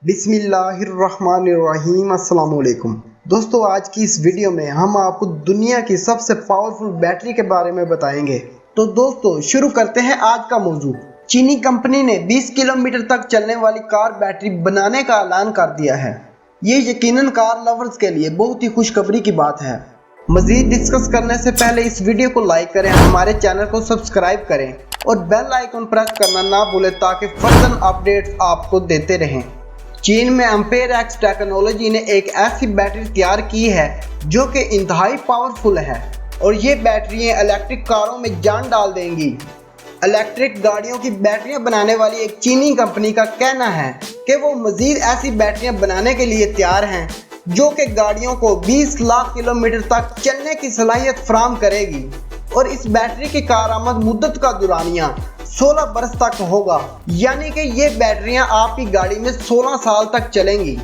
बिस्मिल्लाहिर्रहमानिर्रहीम। अस्सलाम वालेकुम दोस्तों, आज की इस वीडियो में हम आपको दुनिया की सबसे पावरफुल बैटरी के बारे में बताएंगे। तो दोस्तों शुरू करते हैं आज का मौजू। चीनी कंपनी ने 20 किलोमीटर तक चलने वाली कार बैटरी बनाने का ऐलान कर दिया है। ये यकीनन कार लवर्स के लिए बहुत ही खुशखबरी की बात है। मजीद डिस्कस करने से पहले इस वीडियो को लाइक करें, हमारे चैनल को सब्सक्राइब करें और बेल आइकन प्रेस करना ना भूलें ताकि फर्दर अपडेट्स आपको देते रहें। चीन में एम्पेयर एक्स टेक्नोलॉजी ने एक ऐसी बैटरी तैयार की है जो कि इंतहाई पावरफुल है और ये बैटरियां इलेक्ट्रिक कारों में जान डाल देंगी। इलेक्ट्रिक गाड़ियों की बैटरियां बनाने वाली एक चीनी कंपनी का कहना है कि वो मजीद ऐसी बैटरियां बनाने के लिए तैयार हैं जो कि गाड़ियों को 20 लाख किलोमीटर तक चलने की सलाहियत फराहम करेगी और इस बैटरी की कारआमद मुद्दत का दुरानिया 16 बरस तक होगा, यानी कि ये बैटरियां आपकी गाड़ी में 16 साल तक चलेंगी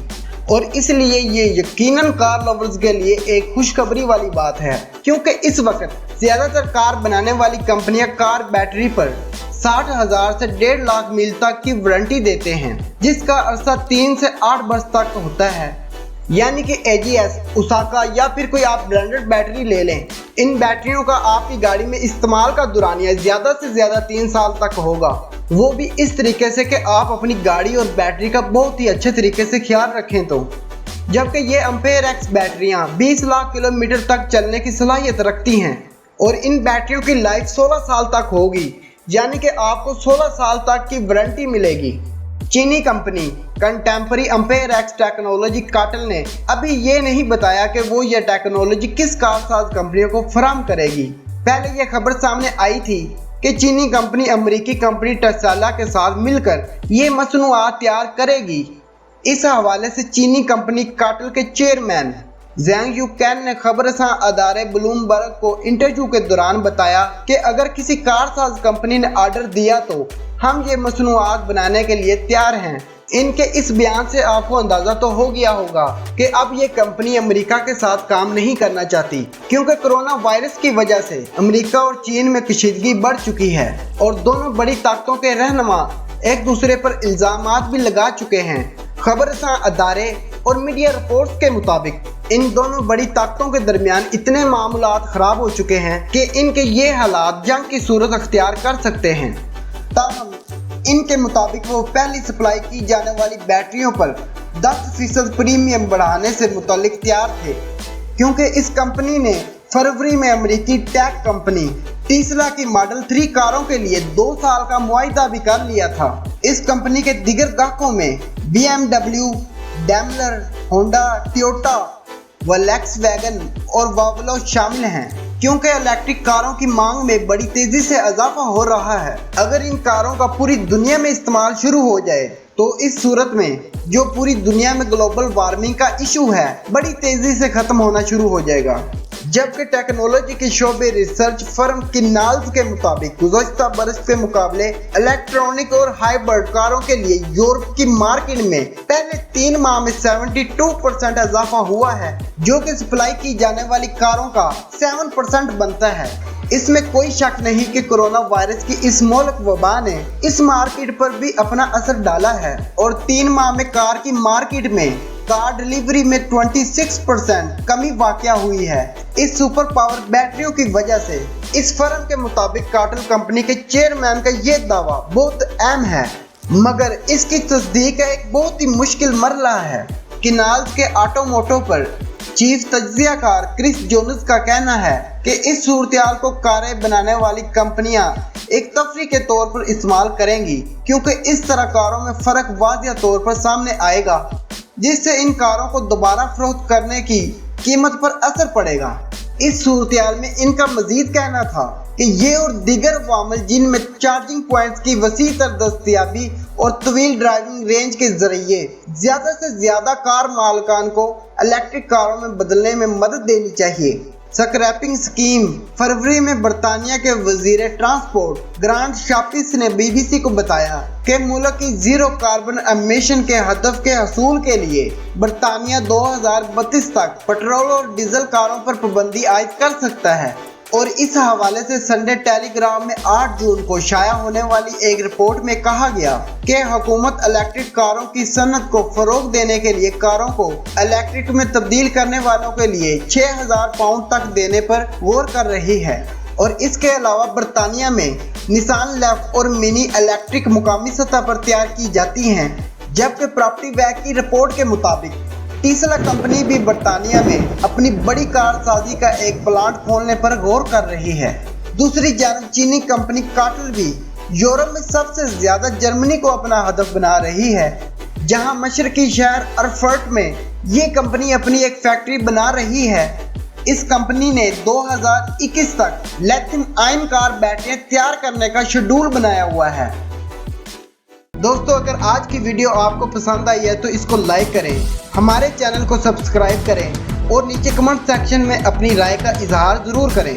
और इसलिए ये यकीनन कार लवर्स के लिए एक खुशखबरी वाली बात है, क्योंकि इस वक्त ज़्यादातर कार बनाने वाली कंपनियां कार बैटरी पर 60,000 से 1.5 लाख मील तक की वारंटी देते हैं, जिसका अरसा 3 से 8 बरस तक होता है। यानी कि एजीएस, उसाका या फिर कोई आप ब्रांडेड बैटरी ले लें, इन बैटरियों का आपकी गाड़ी में इस्तेमाल का दुरानिया ज़्यादा से ज़्यादा 3 साल तक होगा, वो भी इस तरीके से कि आप अपनी गाड़ी और बैटरी का बहुत ही अच्छे तरीके से ख्याल रखें। तो जबकि ये एम्पेयर एक्स बैटरियाँ 20 लाख किलोमीटर तक चलने की सलाहियत रखती हैं और इन बैटरियों की लाइफ 16 साल तक होगी, यानी कि आपको 16 साल तक की वारंटी मिलेगी। चीनी company contemporary ampere x technology काटल ने अभी ये नहीं बताया कि वो ये टेक्नोलॉजी किस कारसाज कंपनियों को फराहम करेगी। पहले ये खबर सामने आई थी कि चीनी कंपनी अमेरिकी कंपनी टेस्ला के साथ मिलकर ये मसनूआत तैयार करेगी। इस हवाले से चीनी कंपनी काटल के चेयरमैन ज़ैंग यूकैन ने खबरसां अदारे ब्लूमबर्ग को इंटरव्यू के दौरान बताया कि अगर किसी कारसाज कंपनी ने ऑर्डर दिया तो हम ये मसनूआत बनाने के लिए तैयार हैं। इनके इस बयान से आपको अंदाज़ा तो हो गया होगा कि अब ये कंपनी अमेरिका के साथ काम नहीं करना चाहती, क्योंकि कोरोना वायरस की वजह से अमेरिका और चीन में कशीदगी बढ़ चुकी है और दोनों बड़ी ताकतों के रहनुमा एक दूसरे पर इल्ज़ामात भी लगा चुके हैं। खबरसां अदारे और मीडिया रिपोर्ट्स के मुताबिक इन दोनों बड़ी ताकतों के दरमियान इतने मामलात ख़राब हो चुके हैं कि इनके ये हालात जंग की सूरत अख्तियार कर सकते हैं। ताहम इनके मुताबिक वो पहली सप्लाई की जाने वाली बैटरियों पर 10% प्रीमियम बढ़ाने से मुतल्लिक तैयार थे, क्योंकि इस कंपनी ने फरवरी में अमेरिकी टेक कंपनी टेस्ला की मॉडल 3 कारों के लिए 2 साल का मुआहिदा भी कर लिया था। इस कंपनी के दिगर गाहकों में BMW, Daimler, Honda, Toyota, Volkswagen और वॉल्वो शामिल हैं, क्योंकि इलेक्ट्रिक कारों की मांग में बड़ी तेजी से इजाफा हो रहा है। अगर इन कारों का पूरी दुनिया में इस्तेमाल शुरू हो जाए तो इस सूरत में जो पूरी दुनिया में ग्लोबल वार्मिंग का इशू है बड़ी तेजी से खत्म होना शुरू हो जाएगा। जबकि टेक्नोलॉजी के शोबे रिसर्च फर्म किन्नाल्स के मुताबिक गुज़श्ता बरस के मुकाबले इलेक्ट्रॉनिक और हाइब्रिड कारों के लिए यूरोप की मार्केट में पहले 3 माह में 72% इजाफा हुआ है, जो कि सप्लाई की जाने वाली कारों का 7% बनता है। इसमें कोई शक नहीं कि कोरोना वायरस की इस मौलिक वबा ने इस मार्केट पर भी अपना असर डाला है और 3 माह में कार की मार्केट में कार डिलीवरी में 26% कमी वाक़या हुई है इस सुपर पावर बैटरियों की वजह से। इस फर्म के मुताबिक काटल कंपनी के चेयरमैन का ये दावा बहुत अहम है, मगर इसकी तस्दीक एक बहुत ही मुश्किल मरला है। किनाल्स के ऑटोमोटिव पर चीफ तज्जियाकार क्रिस जोन्स का कहना है कि इस सूरत को कारें बनाने वाली कंपनियां एक तफरी के तौर पर इस्तेमाल करेंगी, क्योंकि इस तरह कारों में फ़र्क वाज़िया तौर पर सामने आएगा, जिससे इन कारों को दोबारा फरोख्त करने की कीमत पर असर पड़ेगा। इस सूरत में इनका मजीद कहना था कि ये और दीगर वामल जिनमें चार्जिंग पॉइंट्स की वसी तर दस्तयाबी और तवील ड्राइविंग रेंज के जरिए ज़्यादा से ज़्यादा कार मालकान को इलेक्ट्रिक कारों में बदलने में मदद देनी चाहिए। स्क्रैपिंग स्कीम फरवरी में बरतानिया के वजीर ट्रांसपोर्ट ग्रांट शापिस ने BBC को बताया कि मुल्क की जीरो कार्बन एमिशन के हदफ के हसूल के लिए बरतानिया 2032 तक पेट्रोल और डीजल कारों पर पाबंदी आयद कर सकता है। और इस हवाले से संडे टेलीग्राफ में 8 जून को शाया होने वाली एक रिपोर्ट में कहा गया कि हुकूमत इलेक्ट्रिक कारों की सनत को फरोग देने के लिए कारों को इलेक्ट्रिक में तब्दील करने वालों के लिए 6000 पाउंड तक देने पर गौर कर रही है। और इसके अलावा बरतानिया में निसान लीफ और मिनी इलेक्ट्रिक मुकामी सतह पर तैयार की जाती हैं, जबकि प्रॉपर्टी बैग की रिपोर्ट के मुताबिक टेस्ला कंपनी भी बरतानिया में अपनी बड़ी कार साजी का एक प्लांट खोलने पर गौर कर रही है। दूसरी जानब चीनी कंपनी काटल भी यूरोप में सबसे ज्यादा जर्मनी को अपना हदफ बना रही है, जहां मशरकी शहर अरफर्ट में ये कंपनी अपनी एक फैक्ट्री बना रही है। इस कंपनी ने 2021 तक लिथियम आयन कार बैटरियां तैयार करने का शेड्यूल बनाया हुआ है। दोस्तों, अगर आज की वीडियो आपको पसंद आई है तो इसको लाइक करें, हमारे चैनल को सब्सक्राइब करें और नीचे कमेंट सेक्शन में अपनी राय का इजहार ज़रूर करें।